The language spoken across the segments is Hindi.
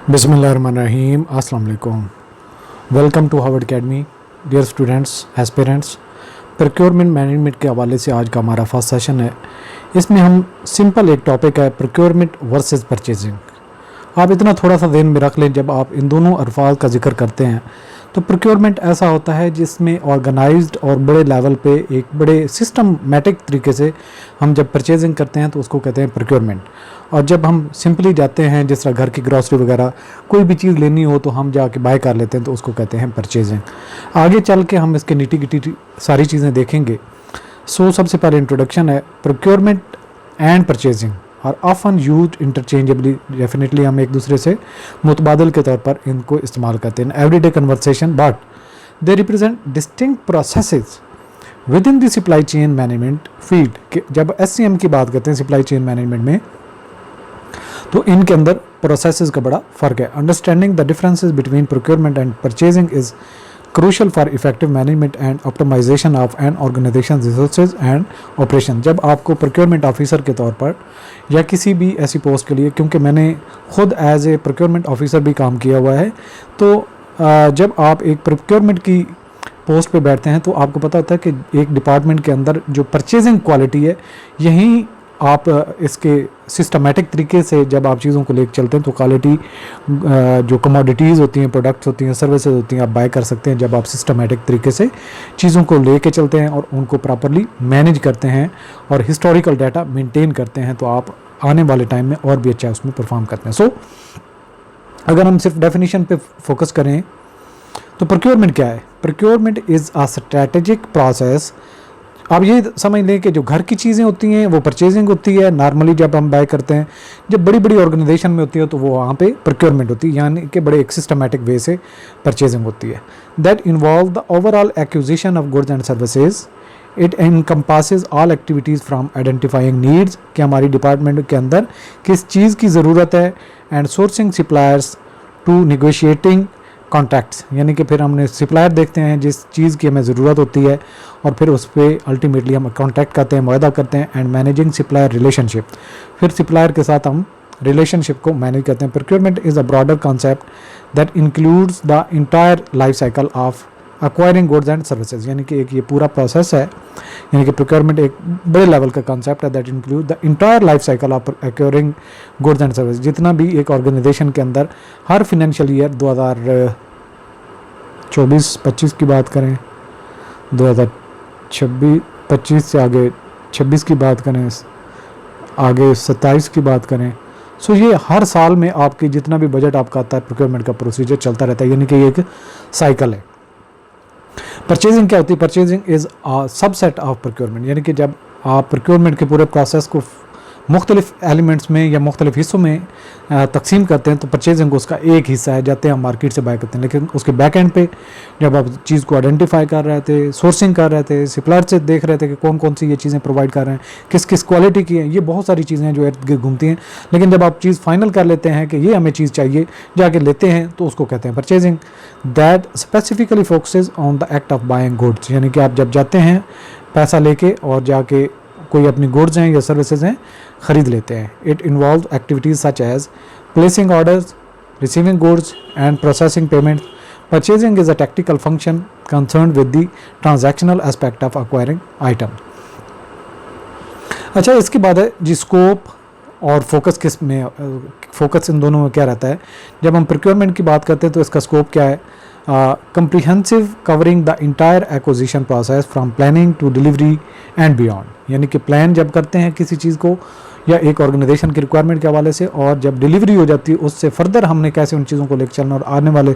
बिस्मिल्लाहिर्रहमानिर्रहीम, अस्सलाम वालेकुम। Welcome to Harvard academy. Dear students, aspirants, procurement management के हवाले से आज का हमारा फर्स्ट सेशन है। इसमें हम सिंपल एक टॉपिक है प्रोक्योरमेंट वर्सेस परचेजिंग। आप इतना थोड़ा सा ध्यान में रख लें, जब आप इन दोनों अल्फाज का जिक्र करते हैं तो प्रोक्योरमेंट ऐसा होता है जिसमें ऑर्गेनाइज्ड और बड़े लेवल पे एक बड़े सिस्टमैटिक तरीके से हम जब परचेजिंग करते हैं तो उसको कहते हैं प्रोक्योरमेंट। और जब हम सिंपली जाते हैं, जिस तरह घर की ग्रॉसरी वगैरह कोई भी चीज़ लेनी हो तो हम जाके बाय कर लेते हैं, तो उसको कहते हैं परचेजिंग। आगे चल के हम इसके निटी गिटी सारी चीज़ें देखेंगे। सबसे पहले इंट्रोडक्शन है। प्रोक्योरमेंट एंड परचेजिंग और ऑफन यूज इंटरचेंजेबली। डेफिनेटली हम एक दूसरे से मुतबादल के तौर पर इनको इस्तेमाल करते हैं everyday conversation, but they represent distinct processes with in the supply chain management field. जब SCM की बात करते हैं सप्लाई चेन मैनेजमेंट में, तो इनके अंदर प्रोसेसेस का बड़ा फ़र्क है। Understanding the differences between procurement and purchasing is crucial for effective management and optimisation of an organisation resources and operation. जब आपको प्रोक्योरमेंट ऑफिसर के तौर पर या किसी भी ऐसी पोस्ट के लिए, क्योंकि मैंने खुद एज ए प्रोक्योरमेंट ऑफिसर भी काम किया हुआ है, तो जब आप एक प्रोक्योरमेंट की पोस्ट पे बैठते हैं तो आपको पता होता है कि एक डिपार्टमेंट के अंदर जो परचेजिंग क्वालिटी है, यहीं आप इसके सिस्टमेटिक तरीके से जब आप चीज़ों को लेकर चलते हैं तो क्वालिटी जो कमोडिटीज़ होती हैं, प्रोडक्ट्स होती हैं, सर्विसेज होती हैं, आप बाय कर सकते हैं जब आप सिस्टमेटिक तरीके से चीज़ों को लेके चलते हैं और उनको प्रॉपरली मैनेज करते हैं और हिस्टोरिकल डाटा मेंटेन करते हैं, तो आप आने वाले टाइम में और भी अच्छा उसमें परफॉर्म करते हैं। अगर हम सिर्फ डेफिनेशन पे फोकस करें तो प्रोक्योरमेंट क्या है? Procurement is a strategic process. आप ये समझ लें कि जो घर की चीज़ें होती हैं वो परचेजिंग होती है। नॉर्मली जब हम बाय करते हैं, जब बड़ी बड़ी ऑर्गेनाइजेशन में होती है तो वो वहाँ पे प्रोक्योरमेंट होती है, यानी कि बड़े एक सिस्टमेटिक वे से परचेजिंग होती है। That involve the overall acquisition of goods and services. It encompasses all activities from identifying needs, कि हमारी डिपार्टमेंट के अंदर किस चीज़ की ज़रूरत है, and sourcing suppliers to negotiating contracts, यानी कि फिर हमने सप्लायर देखते हैं जिस चीज़ की हमें ज़रूरत होती है और फिर उस पर अल्टीमेटली हम कॉन्ट्रैक्ट करते हैं, मुआहदा करते हैं। एंड मैनेजिंग सप्लायर रिलेशनशिप, फिर सप्लायर के साथ हम रिलेशनशिप को मैनेज करते हैं। Procurement is a broader concept that includes the entire life cycle of acquiring goods and services, यानी कि एक ये पूरा प्रोसेस है, यानी कि प्रोक्योरमेंट एक बड़े लेवल का कॉन्सेप्ट है that include the entire life cycle of acquiring goods and services. जितना भी एक ऑर्गेनाइजेशन के अंदर हर फिनेंशियल ईयर 2024-25 की बात करें, 2026-25 से आगे 26 की बात करें, आगे 27 की बात करें, ये हर साल में आपके जितना भी बजट आपका आता है, प्रोक्योरमेंट का प्रोसीजर चलता रहता है, यानी कि एक साइकिल है। परचेजिंग क्या होती है? Purchasing is a subset of procurement, यानी कि जब आप प्रोक्योरमेंट के पूरे प्रोसेस को मुख्तलिफ एलिमेंट्स में या मुख्तलिफ हिस्सों में तकसीम करते हैं, तो परचेजिंग उसका एक हिस्सा है। जाते हैं हम मार्केट से बाय करते हैं, लेकिन उसके बैक एंड पे जब आप चीज़ को आइडेंटिफाई कर रहे थे, सोर्सिंग कर रहे थे, सप्लायर से देख रहे थे कि कौन कौन सी ये चीज़ें प्रोवाइड कर रहे हैं, किस किस क्वालिटी की हैं, ये बहुत सारी चीज़ें हैं जो इर्द गिर्द घूमती हैं। लेकिन जब आप चीज़ फाइनल कर लेते हैं कि ये हमें चीज़ चाहिए, जाके लेते हैं, तो उसको कहते हैं purchasing. That specifically focuses on the act of buying goods, यानी कि आप जब जाते हैं पैसा लेके और जाके कोई अपनी गुड्स हैं या सर्विसेज हैं ख़रीद लेते हैं। It involve activities such as placing orders, receiving goods and processing payment. Purchasing is a technical function concern with the transactional aspect of acquiring item. अच्छा, इसके बाद है जी स्कोप और फोकस। किस में फोकस इन दोनों में क्या रहता है? जब हम प्रोक्योरमेंट की बात करते हैं तो इसका स्कोप क्या है? comprehensive covering the entire acquisition process from planning to delivery and beyond, यानी कि प्लान जब करते हैं किसी चीज़ को या एक ऑर्गेनाइजेशन की रिक्वायरमेंट के हवाले से, और जब डिलीवरी हो जाती है उससे फर्दर हमने कैसे उन चीज़ों को लेकर चलना और आने वाले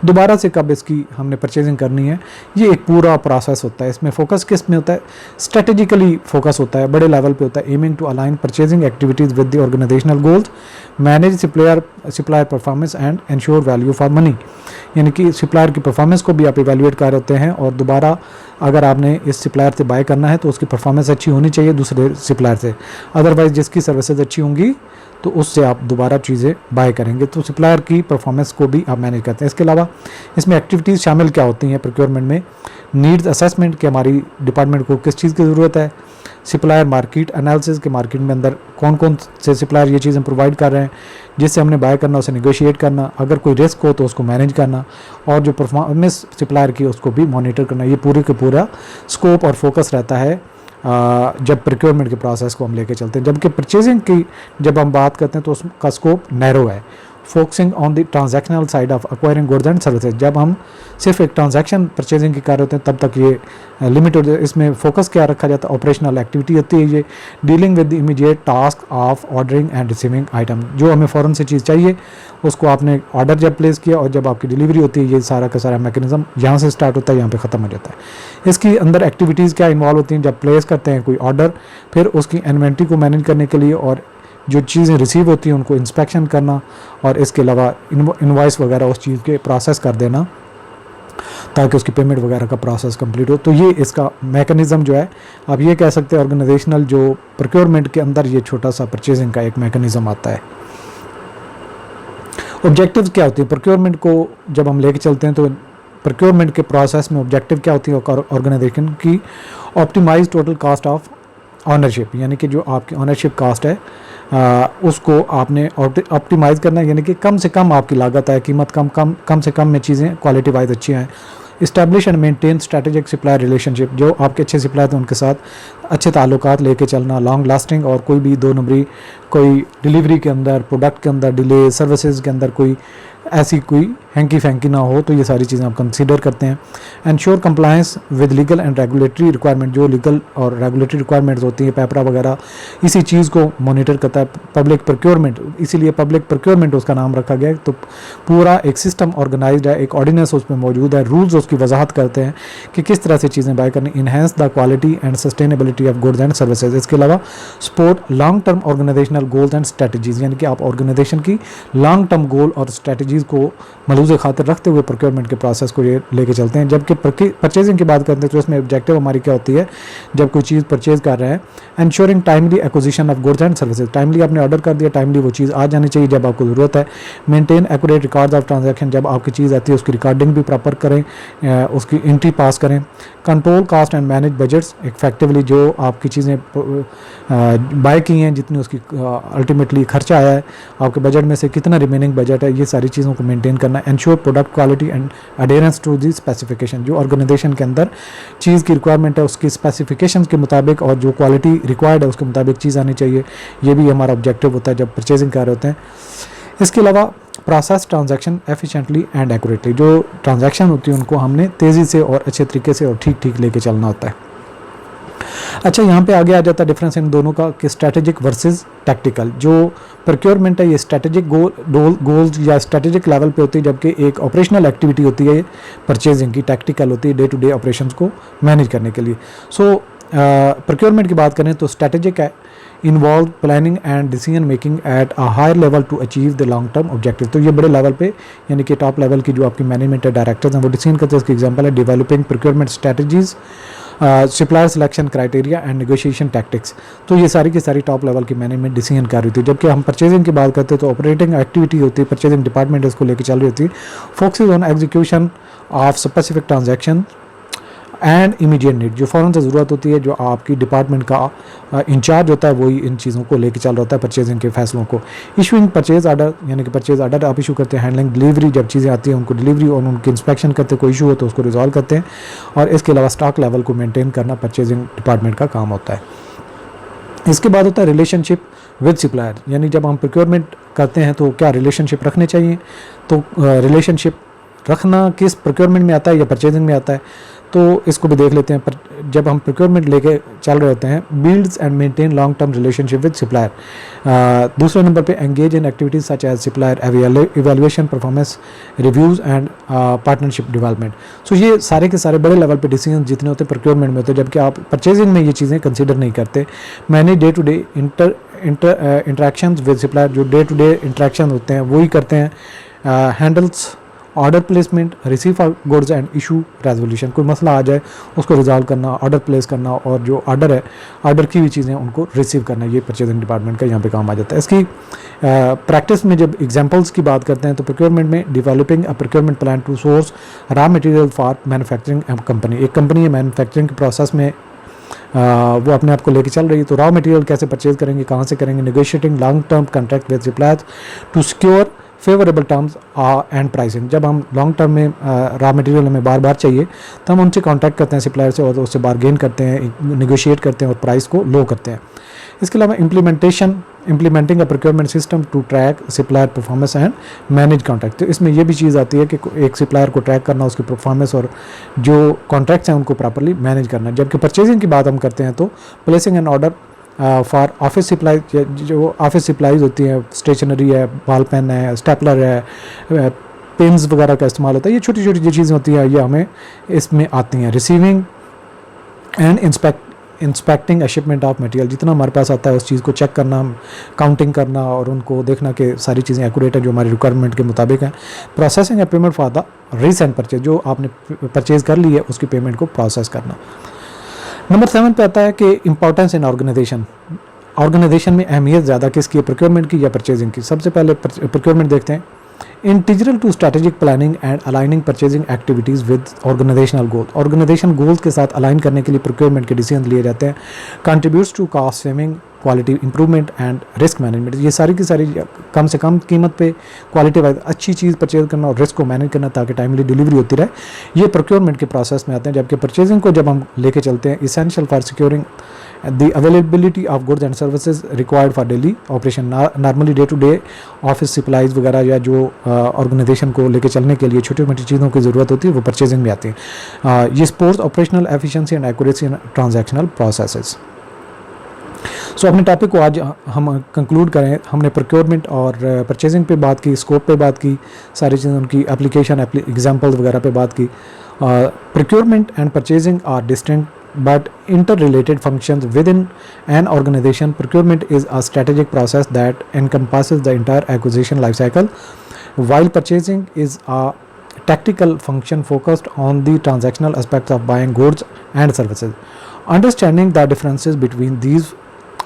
दोबारा से कब इसकी हमने परचेजिंग करनी है, ये एक पूरा प्रोसेस होता है। इसमें फोकस किस में होता है? स्ट्रेटेजिकली फोकस होता है, बड़े लेवल पे होता है। Aiming to align purchasing activities with the organisational goals, manage supplier performance and ensure value for money, यानी कि सप्लायर की परफॉर्मेंस को भी आप इवेल्युएट कर रहे होते हैं, और दोबारा अगर आपने इस सप्लायर से बाय करना है तो उसकी परफॉर्मेंस अच्छी होनी चाहिए दूसरे सप्लायर से, अदरवाइज जिसकी सर्विसेज अच्छी होंगी तो उससे आप दोबारा चीज़ें बाय करेंगे। तो सप्लायर की परफॉर्मेंस को भी आप मैनेज करते हैं। इसके अलावा इसमें एक्टिविटीज़ शामिल क्या होती हैं प्रोक्योरमेंट में? नीड्स असेसमेंट, कि हमारी डिपार्टमेंट को किस चीज़ की ज़रूरत है, सप्लायर मार्केट एनालिसिस के मार्केट में अंदर कौन कौन से सप्लायर ये चीज़ें प्रोवाइड कर रहे हैं, जिससे हमने बाय करना उसे नेगोशिएट करना, अगर कोई रिस्क हो तो उसको मैनेज करना, और जो परफॉर्मेंस सप्लायर की उसको भी मॉनिटर करना। ये पूरे के पूरा स्कोप और फोकस रहता है जब प्रोक्योरमेंट के प्रोसेस को हम लेके चलते हैं। जबकि परचेजिंग की जब हम बात करते हैं तो उसका स्कोप नैरो है, focusing on the transactional side of acquiring goods and services. जब हम सिर्फ एक ट्रांजैक्शन परचेजिंग की कर रहे होते हैं तब तक ये लिमिट हो जाए। इसमें फोकस क्या रखा जाता है, ऑपरेशनल एक्टिविटी होती है ये, dealing with the immediate task of ordering and receiving item. जो हमें फ़ौरन से चीज़ चाहिए उसको आपने ऑर्डर जब प्लेस किया और जब आपकी डिलीवरी होती है, ये सारा का सारा मैकेनिज्म यहाँ से स्टार्ट होता है, यहाँ पे ख़त्म हो जाता है। इसकी अंदर एक्टिविटीज़ क्या इन्वॉल्व होती हैं, जब प्लेस करते हैं कोई ऑर्डर, फिर उसकी इन्वेंट्री को मैनेज करने के लिए और जो चीज़ें रिसीव होती हैं उनको इंस्पेक्शन करना, और इसके अलावा इनवॉइस वगैरह उस चीज़ के प्रोसेस कर देना ताकि उसकी पेमेंट वगैरह का प्रोसेस कंप्लीट हो। तो ये इसका मैकेनिज़्म जो है, आप ये कह सकते हैं ऑर्गेनाइजेशनल जो प्रोक्योरमेंट के अंदर ये छोटा सा परचेजिंग का एक मैकेनिज़्म आता है। ऑब्जेक्टिव्स क्या होती है प्रोक्योरमेंट को जब हम लेके चलते हैं, तो प्रोक्योरमेंट के प्रोसेस में ऑब्जेक्टिव क्या होती है ऑर्गेनाइजेशन की, optimise total cost of ownership, यानी कि जो आपकी ऑनरशिप कास्ट है उसको आपने ऑप्टिमाइज़ करना है, यानी कि कम से कम आपकी लागत है, कीमत कम से कम में चीज़ें क्वालिटी वाइज अच्छी हैं। Establish and maintain strategic supplier relationship, जो आपके अच्छे सप्लायर थे उनके साथ अच्छे ताल्लुकात लेके चलना, लॉन्ग लास्टिंग, और कोई भी दो नंबरी कोई डिलीवरी के अंदर, प्रोडक्ट के अंदर डिले, सर्विसेज के अंदर कोई ऐसी कोई हैंकी फैंकी ना हो, तो ये सारी चीज़ें आप कंसीडर करते हैं। Ensure compliance with legal and regulatory requirement, जो लीगल और रेगुलेटरी रिक्वायरमेंट्स होती हैं, पेपरा वगैरह, इसी चीज़ को मॉनिटर करता है पब्लिक प्रोक्योरमेंट, इसीलिए पब्लिक प्रोक्योरमेंट उसका नाम रखा गया है। तो पूरा एक सिस्टम ऑर्गेनाइज्ड है, एक ऑर्डिनेंस उसमें मौजूद है, रूल्स उसकी वजाहत करते हैं कि किस तरह से चीज़ें बाय करनी, enhance the quality and sustainability of goods and services. इसके अलावा support long term organisational goals and strategies, यानी कि आप ऑर्गेनाइजेशन की लॉन्ग टर्म गोल और स्ट्रेटजीज को मलूज़ खातिर रखते हुए प्रोक्योरमेंट के प्रोसेस को ये लेके चलते हैं। जबकि परचेजिंग की बात करते हैं तो इसमें ऑब्जेक्टिव हमारी क्या होती है, जब कोई चीज़ परचेज कर रहे हैं, ensuring timely acquisition of goods and services, timely आपने ऑर्डर कर दिया, टाइमली वो चीज़ आ जानी चाहिए जब आपको ज़रूरत है। Maintain accurate records of transaction, जब आपकी चीज़ आती है उसकी रिकॉर्डिंग भी प्रॉपर करें, उसकी एंट्री पास करें। Control cost and manage budgets effectively, जो आपकी चीज़ें बाय की हैं जितनी उसकी अल्टीमेटली खर्चा आया है, आपके बजट में से कितना रिमेनिंग बजट है, ये सारी चीज़ों को मेंटेन करना। Ensure product quality and adherence to the specification, जो ऑर्गेनाइजेशन के अंदर चीज़ की रिक्वायरमेंट है उसकी स्पेसिफिकेशन के मुताबिक और जो क्वालिटी रिक्वायर्ड है उसके मुताबिक चीज़ आनी चाहिए। ये भी हमारा ऑब्जेक्टिव होता है जब परचेजिंग कर रहे होते हैं। इसके अलावा process transaction efficiently and accurately, जो ट्रांजैक्शन होती है उनको हमने तेज़ी से और अच्छे तरीके से और ठीक लेके चलना होता है। अच्छा, यहाँ पे आगे आ जाता है डिफरेंस इन दोनों का कि स्ट्रेटेजिक वर्सेस टैक्टिकल। जो प्रोक्योरमेंट है ये स्ट्रेटेजिक गोल्स या स्ट्रेटेजिक लेवल पे होती है, जबकि एक ऑपरेशनल एक्टिविटी होती है परचेजिंग की, टैक्टिकल होती है डे टू डे ऑपरेशंस को मैनेज करने के लिए। सो प्रोक्योरमेंट की बात करें तो स्ट्रेटेजिक है, involve planning and decision making at a higher level to achieve the long term objective. तो ये बड़े लेवल पे यानी कि टॉप लेवल की जो आपकी मैनेजमेंट डायरेक्टर्स हैं वो डिसीजन करते हैं। इसकी एग्जांपल है developing procurement strategies, supplier selection criteria and negotiation tactics. तो ये सारी की सारी टॉप लेवल की मैनेजमेंट डिसीजन कर रही थी। जबकि हम परचेजिंग की बात करते हैं तो ऑपरेटिंग एक्टिविटी होती है, परचेजिंग डिपार्टमेंट इसको लेकर चल रही होती है। Focus on execution of specific transaction and immediate need, जो फ़ौरन से ज़रूरत होती है, जो आपकी डिपार्टमेंट का इंचार्ज होता है वही इन चीज़ों को लेके चल रहा होता है परचेजिंग के फैसलों को। इशूइंग परचेज आर्डर, यानी कि परचेज आर्डर आप इशू करते हैं। हैंडलिंग डिलीवरी, जब चीज़ें आती हैं उनको डिलीवरी और उनकी इंस्पेक्शन करते हैं, कोई इशू हो तो उसको रिजॉल्व करते हैं। और इसके अलावा स्टॉक लेवल को मेंटेन करना परचेजिंग डिपार्टमेंट का काम होता है। इसके बाद होता है रिलेशनशिप विद सप्लायर, यानी जब हम प्रोक्योरमेंट करते हैं तो क्या रिलेशनशिप रखने चाहिए। तो रिलेशनशिप रखना किस प्रोक्योरमेंट में आता है या परचेजिंग में आता है, तो इसको भी देख लेते हैं। पर जब हम प्रोक्योरमेंट लेके चल रहे होते हैं, builds and maintain long term relationship with supplier. दूसरे नंबर पे engage in activities such as supplier evaluation, performance reviews and partnership development. So ये सारे के सारे बड़े लेवल पे डिसीजन जितने होते हैं प्रोक्योरमेंट में होते हैं, जबकि आप परचेजिंग में ये चीज़ें कंसिडर नहीं करते। मैंने day to day interaction with supplier, जो डे टू डे इंटरेक्शन होते हैं वही करते हैं। Handles order placement, receive of goods and issue resolution, कोई मसला आ जाए उसको रिजॉल्व करना, ऑर्डर प्लेस करना और जो ऑर्डर है ऑर्डर की हुई चीज़ें उनको रिसीव करना, ये परचेजिंग डिपार्टमेंट का यहाँ पे काम आ जाता है। इसकी प्रैक्टिस में जब एग्जांपल्स की बात करते हैं तो प्रोक्योरमेंट में developing a procurement plan to source raw material for manufacturing company, एक कंपनी है मैन्युफैक्चरिंग के प्रोसेस में वो अपने आप को लेके चल रही है। तो रॉ मटेरियल कैसे परचेज करेंगे, कहाँ से करेंगे, negotiating long term contract with suppliers to secure favourable terms and pricing. जब हम लॉन्ग टर्म में रॉ मटेरियल हमें बार बार चाहिए तो हम उनसे कॉन्टैक्ट करते हैं सप्लायर से, और उससे बारगेन करते हैं, निगोशिएट करते हैं और प्राइस को लो करते हैं। इसके अलावा implementing a procurement system to track supplier performance and manage contract. तो इसमें ये भी चीज़ आती है कि एक सप्लायर को ट्रैक करना, उसकी परफॉर्मेंस और जो कॉन्ट्रैक्ट्स हैं उनको प्रॉपर्ली मैनेज करना। जबकि परचेजिंग की बात हम करते हैं तो placing an order for office supply, जो ऑफिस सप्लाईज होती हैं, स्टेशनरी है, बॉल पेन है, स्टेपलर है, पेन्स वगैरह का इस्तेमाल होता है, ये छोटी छोटी जो चीज़ें होती हैं ये हमें इसमें आती हैं। Receiving end inspecting shipment of material, जितना हमारे पास आता है उस चीज़ को चेक करना, काउंटिंग करना और उनको देखना कि सारी चीज़ें एक्यूरेट है जो हमारी रिक्वायरमेंट के मुताबिक है। Processing and payment for the recent purchase, जो आपने परचेज कर ली है उसकी पेमेंट को प्रोसेस करना। नंबर 7 पे आता है कि इंपॉर्टेंस इन ऑर्गेनाइजेशन में अहमियत ज़्यादा किसकी है, प्रोक्योरमेंट की या परचेजिंग की। सबसे पहले प्रोक्योरमेंट देखते हैं। Integral to strategic planning and aligning purchasing activities with organisational goal, organisation goals के साथ अलाइन करने के लिए प्रोक्योरमेंट के डिसीजन लिए जाते हैं। Contributes to cost saving, quality improvement and risk management, ये सारी की सारी कम से कम कीमत पे क्वालिटी वाइज अच्छी चीज़ परचेज करना और रिस्क को मैनेज करना ताकि टाइमली डिलीवरी होती रहे, ये प्रोक्योरमेंट के प्रोसेस में आते हैं। जबकि परचेजिंग को जब हम लेके चलते हैं, essential for securing the availability of goods and services required for daily operation, normally day to day office supplies वगैरह या जो ऑर्गेनाइजेशन को लेके चलने के लिए छोटी मोटी चीज़ों की ज़रूरत होती है वो परचेजिंग में आती है। ये supports operational efficiency and accuracy in transactional processes. So अपने टॉपिक को आज हम कंक्लूड करें। हमने प्रोक्योरमेंट और परचेजिंग पे बात की, स्कोप पे बात की, सारी चीज़ें उनकी एप्लीकेशन एग्जांपल्स वगैरह पे बात की। Procurement and purchasing are distinct but interrelated functions within an organization. Procurement is a strategic process that encompasses the entire acquisition life cycle, while purchasing is a tactical function focused on the transactional aspects of buying goods and services. Understanding the differences between these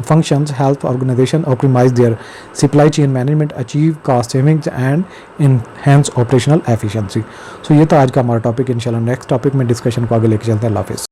functions help organization optimize their supply chain management, achieve cost savings and enhance operational efficiency. So ये था आज का हमारा टॉपिक। इंशाल्लाह नेक्स्ट टॉपिक में डिस्कशन को आगे लेके चलते हैं। अल्लाह हाफिज़।